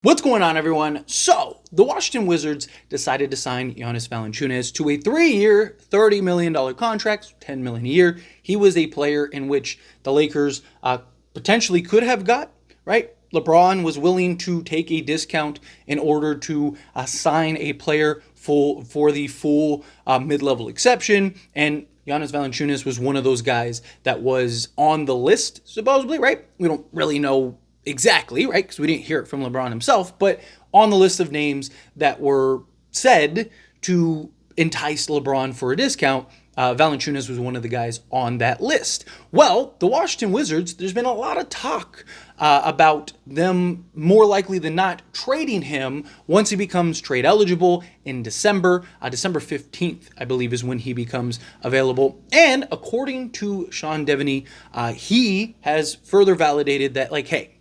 What's going on, everyone? So, the Washington Wizards decided to sign Jonas Valanciunas to a 3-year, $30 million contract, $10 million a year. He was a player in which the Lakers potentially could have got, right? LeBron was willing to take a discount in order to sign a player for the full mid-level exception, and Jonas Valanciunas was one of those guys that was on the list, supposedly, right? We don't really know exactly, right? Because we didn't hear it from LeBron himself, but on the list of names that were said to entice LeBron for a discount, Valanciunas was one of the guys on that list. Well, the Washington Wizards, there's been a lot of talk about them more likely than not trading him once he becomes trade eligible in December. December 15th, I believe, is when he becomes available. And according to Sean Devaney, he has further validated that, like, hey,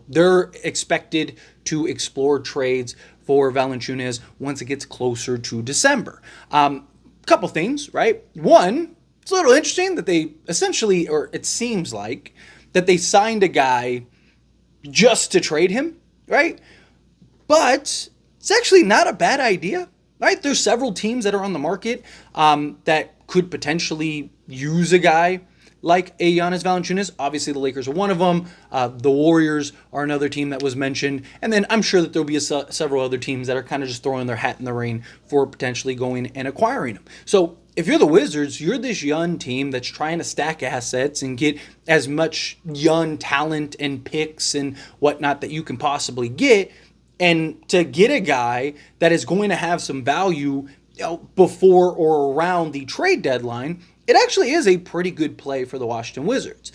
they're expected to explore trades for Valanciunas once it gets closer to December. Couple things, right? One, it's a little interesting that they essentially, or it seems like, that they signed a guy just to trade him, right? But it's actually not a bad idea, right? There's several teams that are on the market that could potentially use a guy like a Jonas Valanciunas. Obviously, the Lakers are one of them. The Warriors are another team that was mentioned. And then I'm sure that there'll be several other teams that are kind of just throwing their hat in the ring for potentially going and acquiring him. So if you're the Wizards, you're this young team that's trying to stack assets and get as much young talent and picks and whatnot that you can possibly get. And to get a guy that is going to have some value before or around the trade deadline, it actually is a pretty good play for the Washington Wizards.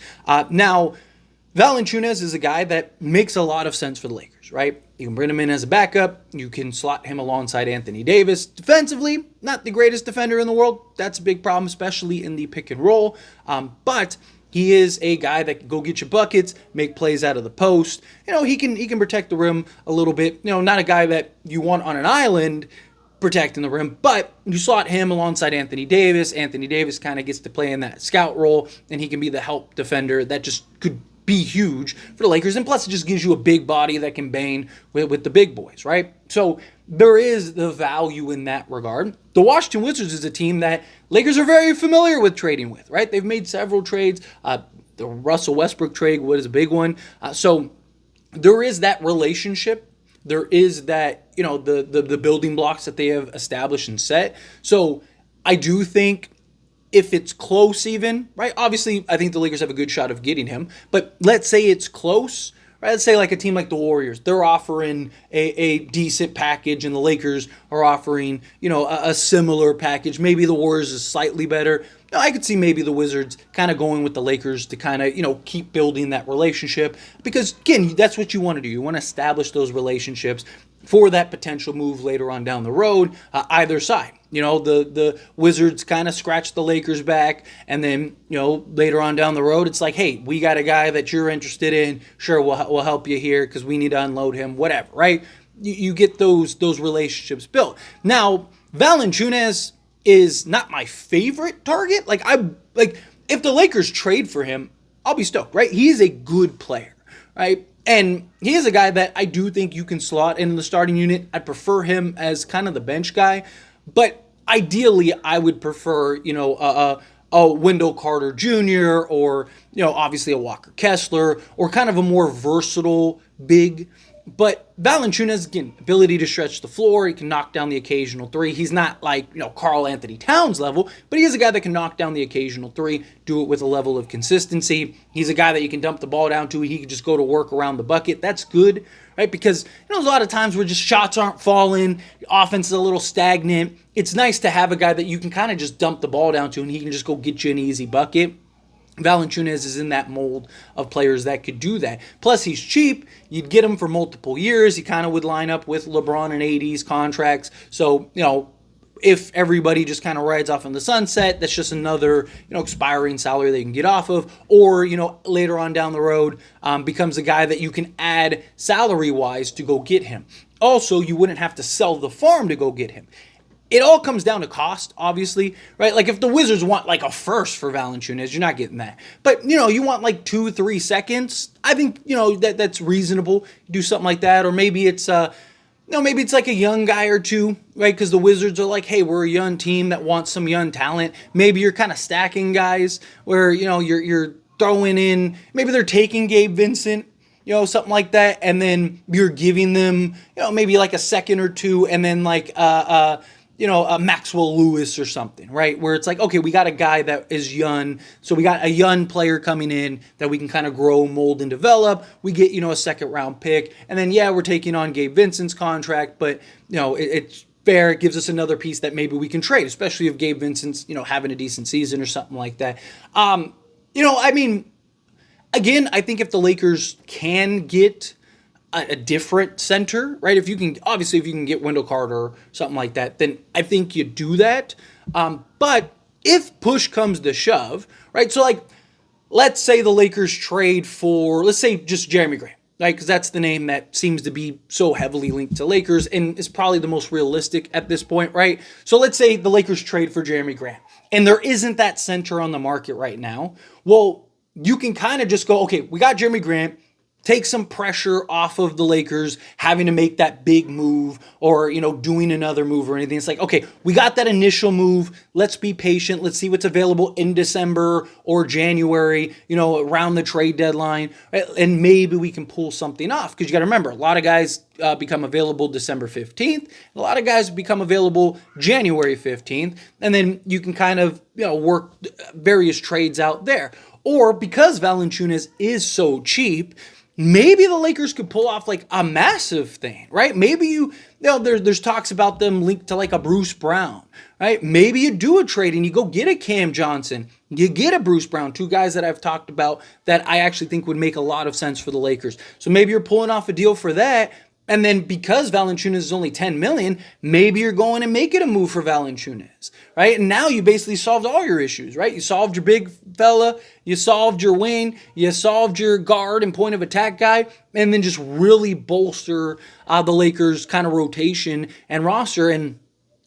Now, Valanciunas is a guy that makes a lot of sense for the Lakers, right? You can bring him in as a backup. You can slot him alongside Anthony Davis. Defensively, not the greatest defender in the world. That's a big problem, especially in the pick and roll. But he is a guy that can go get you buckets, make plays out of the post. He can protect the rim a little bit. Not a guy that you want on an island protecting the rim, but you slot him alongside Anthony Davis. Anthony Davis kind of gets to play in that scout role, and he can be the help defender that just could be huge for the Lakers. And plus, it just gives you a big body that can bang with the big boys, right? So there is the value in that regard. The Washington Wizards is a team that Lakers are very familiar with trading with, right? They've made several trades. The Russell Westbrook trade was a big one. So there is that relationship. There is that, the building blocks that they have established and set. So I do think if it's close even, right? Obviously, I think the Lakers have a good shot of getting him. But let's say it's close, right? Let's say like a team like the Warriors. They're offering a decent package and the Lakers are offering, a similar package. Maybe the Warriors is slightly better. I could see maybe the Wizards kind of going with the Lakers to kind of, keep building that relationship. Because, again, that's what you want to do. You want to establish those relationships for that potential move later on down the road, either side. The Wizards kind of scratch the Lakers back, and then, later on down the road, it's like, hey, we got a guy that you're interested in. Sure, we'll help you here because we need to unload him, whatever, right? You get those relationships built. Now, Valanciunas is not my favorite target. If the Lakers trade for him, I'll be stoked, right? He is a good player, right? And he is a guy that I do think you can slot in the starting unit. I prefer him as kind of the bench guy, but ideally I would prefer, a Wendell Carter Jr. or, obviously a Walker Kessler or kind of a more versatile big. But Valanciunas, again, ability to stretch the floor. He can knock down the occasional three. He's not like, Karl Anthony Towns level, but he is a guy that can knock down the occasional three, do it with a level of consistency. He's a guy that you can dump the ball down to. He can just go to work around the bucket. That's good, right? Because, there's a lot of times where just shots aren't falling, offense is a little stagnant. It's nice to have a guy that you can kind of just dump the ball down to and he can just go get you an easy bucket. Valanciunas is in that mold of players that could do that. Plus, he's cheap. You'd get him for multiple years. He kind of would line up with LeBron and AD's contracts. So, if everybody just kind of rides off in the sunset, that's just another, expiring salary they can get off of. Or, later on down the road, becomes a guy that you can add salary-wise to go get him. Also, you wouldn't have to sell the farm to go get him. it all comes down to cost, obviously, right? Like if the Wizards want like a first for Valanciunas, you're not getting that. But you want like 2-3 seconds. I think that's reasonable. Do something like that, or maybe it's maybe it's like a young guy or two, right? Because the Wizards are like, hey, we're a young team that wants some young talent. Maybe you're kind of stacking guys where you're throwing in. Maybe they're taking Gabe Vincent, something like that, and then you're giving them, maybe like a second or two, and then like a Maxwell Lewis or something, right? Where it's like, okay, we got a guy that is young, so we got a young player coming in that we can kind of grow, mold, and develop. We get, a second round pick, and then we're taking on Gabe Vincent's contract, but it's fair. It gives us another piece that maybe we can trade, especially if Gabe Vincent's having a decent season or something like that. I mean, again, I think if the Lakers can get a different center, right? If you can get Wendell Carter or something like that, then I think you do that. But if push comes to shove, right? So like, let's say the Lakers trade for, let's say just Jeremy Grant, right? Because that's the name that seems to be so heavily linked to Lakers and is probably the most realistic at this point, right? So let's say the Lakers trade for Jeremy Grant and there isn't that center on the market right now. Well, you can kind of just go, okay, we got Jeremy Grant. Take some pressure off of the Lakers having to make that big move or, doing another move or anything. It's like, okay, we got that initial move. Let's be patient. Let's see what's available in December or January, around the trade deadline. Right? And maybe we can pull something off. Because you got to remember, a lot of guys become available December 15th. A lot of guys become available January 15th. And then you can kind of, work various trades out there. Or because Valanciunas is so cheap, maybe the Lakers could pull off like a massive thing, right? Maybe there's talks about them linked to like a Bruce Brown, right? Maybe you do a trade and you go get a Cam Johnson, you get a Bruce Brown, two guys that I've talked about that I actually think would make a lot of sense for the Lakers. So maybe you're pulling off a deal for that. And then because Valanciunas is only $10 million, maybe you're going and making a move for Valanciunas, right? And now you basically solved all your issues, right? You solved your big fella, you solved your wing, you solved your guard and point of attack guy, and then just really bolster the Lakers' kind of rotation and roster. And,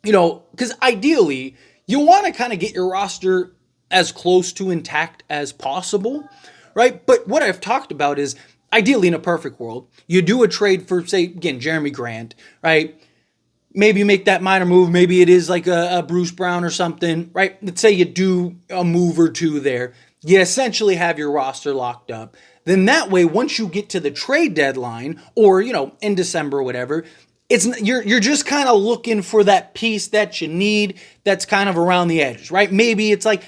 because ideally, you want to kind of get your roster as close to intact as possible, right? But what I've talked about is, ideally, in a perfect world, you do a trade for, say, again, Jeremy Grant, right? Maybe you make that minor move. Maybe it is like a Bruce Brown or something, right? Let's say you do a move or two there. You essentially have your roster locked up. Then that way, once you get to the trade deadline or, in December or whatever, you're just kind of looking for that piece that you need that's kind of around the edges, right? Maybe it's like,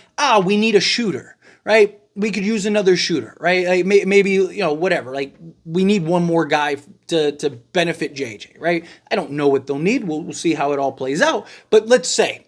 we need a shooter, right? We could use another shooter, right? Like maybe, whatever. Like we need one more guy to benefit JJ, right? I don't know what they'll need. We'll see how it all plays out. But let's say,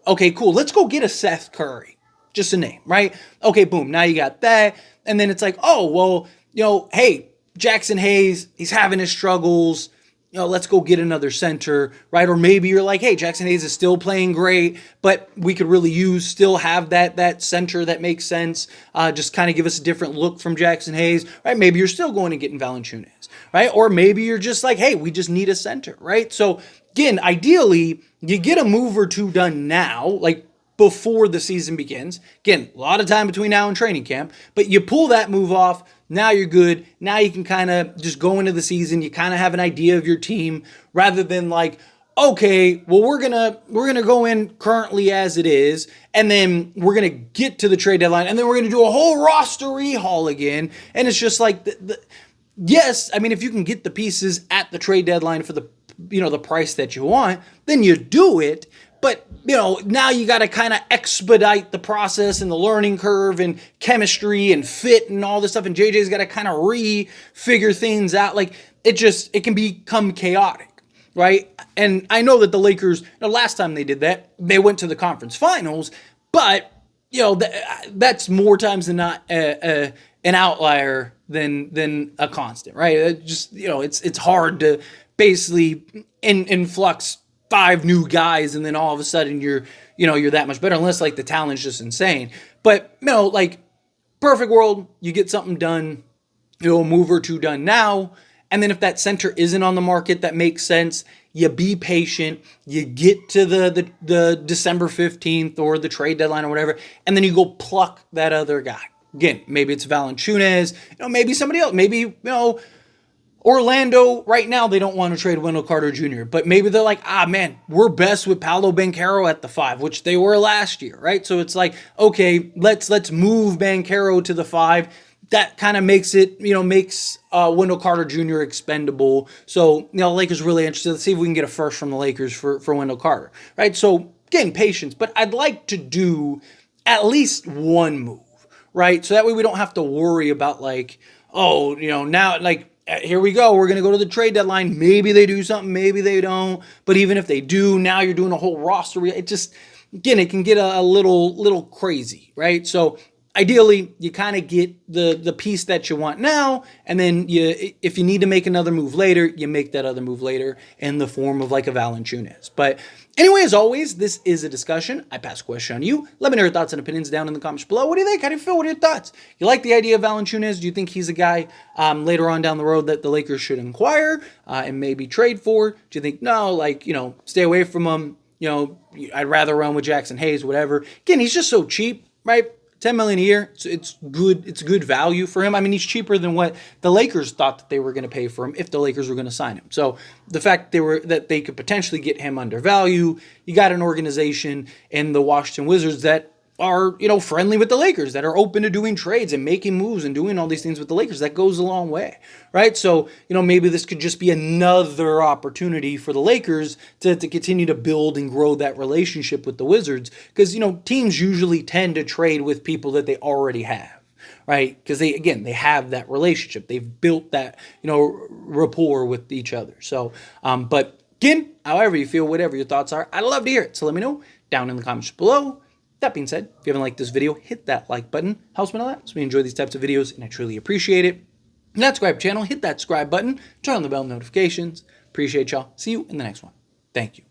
okay, cool. Let's go get a Seth Curry. Just a name, right? Okay, boom. Now you got that. And then it's like, oh, well, hey, Jackson Hayes, he's having his struggles. Let's go get another center, right? Or maybe you're like, hey, Jackson Hayes is still playing great, but we could really still have that center that makes sense. Just kind of give us a different look from Jackson Hayes, right? Maybe you're still going and getting Valanciunas, right? Or maybe you're just like, hey, we just need a center, right? So again, ideally, you get a move or two done now, like before the season begins. Again, a lot of time between now and training camp, but you pull that move off. Now you're good. Now you can kind of just go into the season. You kind of have an idea of your team rather than like, okay, well, we're gonna go in currently as it is, and then we're gonna get to the trade deadline, and then we're gonna do a whole roster rehaul again. And it's just like, yes, I mean, if you can get the pieces at the trade deadline for the price that you want, then you do it. But, now you got to kind of expedite the process and the learning curve and chemistry and fit and all this stuff. And JJ's got to kind of figure things out. Like it can become chaotic, right? And I know that the Lakers, last time they did that, they went to the conference finals, but that's more times than not an outlier than a constant, right? It's hard to basically influx 5 new guys and then all of a sudden you're that much better, unless like the talent's just insane. But like perfect world, you get something done, a move or two done now, And then if that center isn't on the market that makes sense, you be patient, you get to the December 15th or the trade deadline or whatever, and then you go pluck that other guy. Again, maybe it's Valanciunas, maybe somebody else, maybe, Orlando right now, they don't want to trade Wendell Carter Jr., but maybe they're like, man, we're best with Paolo Banchero at the 5, which they were last year, right? So it's like, okay, let's move Banchero to the 5. That kind of makes it, makes Wendell Carter Jr. expendable. So, Lakers really interested. Let's see if we can get a first from the Lakers for Wendell Carter, right? So, again, patience. But I'd like to do at least one move, right? So that way we don't have to worry about now, here we go. We're going to go to the trade deadline. Maybe they do something. Maybe they don't. But even if they do, now you're doing a whole roster. It just, again, it can get a little crazy, right? So, ideally, you kind of get the piece that you want now, and then if you need to make another move later, you make that other move later in the form of like a Valanciunas. But anyway, as always, this is a discussion. I pass a question on you. Let me know your thoughts and opinions down in the comments below. What do you think? How do you feel? What are your thoughts? You like the idea of Valanciunas? Do you think he's a guy later on down the road that the Lakers should inquire and maybe trade for? Do you think, no, stay away from him? I'd rather run with Jackson Hayes, whatever. Again, he's just so cheap, right? $10 million a year, it's good. It's good value for him. I mean, he's cheaper than what the Lakers thought that they were going to pay for him if the Lakers were going to sign him. So the fact that they could potentially get him under value, you got an organization in the Washington Wizards that are, friendly with the Lakers, that are open to doing trades and making moves and doing all these things with the Lakers. That goes a long way, right? So, maybe this could just be another opportunity for the Lakers to continue to build and grow that relationship with the Wizards, because, teams usually tend to trade with people that they already have, right? Because they have that relationship. They've built that, rapport with each other. So, but again, however you feel, whatever your thoughts are, I'd love to hear it. So let me know down in the comments below. That being said, if you haven't liked this video, hit that like button. Helps me a lot. So we enjoy these types of videos, and I truly appreciate it. If you're not subscribed to the channel, hit that subscribe button. Turn on the bell notifications. Appreciate y'all. See you in the next one. Thank you.